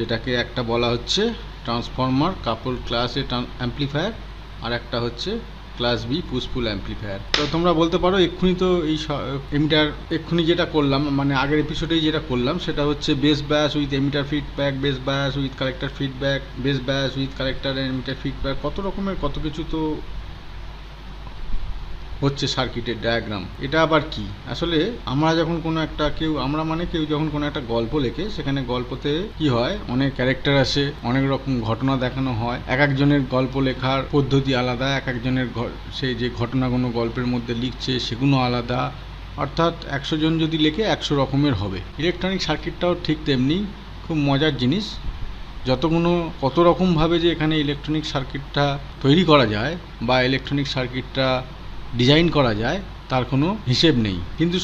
যেটাকে একটা বলা হচ্ছে ট্রান্সফর্মার কাপল ক্লাস এ অ্যাম্পলিফায়ার, আর একটা হচ্ছে ক্লাস বি পুশপুল অ্যাম্পলিফায়ার। তো তোমরা বলতে পারো এক্ষুনি তো এই এমিটার এক্ষুনি যেটা করলাম, মানে আগের এপিসোডেই যেটা করলাম সেটা হচ্ছে বেস ব্যাস উইথ এমিটার ফিডব্যাক, বেস ব্যাস উইথ কালেক্টর ফিডব্যাক, বেস ব্যাস with collector and emitter feedback, কত রকমের কত কিছু তো হচ্ছে সার্কিটের ডায়াগ্রাম। এটা আবার কি? আসলে আমরা যখন কোনো একটা কেউ যখন কোনো একটা গল্প লেখে, সেখানে গল্পতে কি হয়, অনেক ক্যারেক্টার আসে, অনেক রকম ঘটনা দেখানো হয়। এক একজনের গল্প লেখার পদ্ধতি আলাদা, এক একজনের সেই যে ঘটনাগুলো গল্পের মধ্যে লিখছে সেগুলো আলাদা। অর্থাৎ 100 জন যদি লেখে 100 রকমের হবে। ইলেকট্রনিক সার্কিটটাও ঠিক তেমনি, খুব মজার জিনিস। কত রকমভাবে যে এখানে ইলেকট্রনিক সার্কিটটা তৈরি করা যায় বা ইলেকট্রনিক সার্কিটটা ডিজাইন করা যায় তার কোনো হিসেব নেই। কিন্তু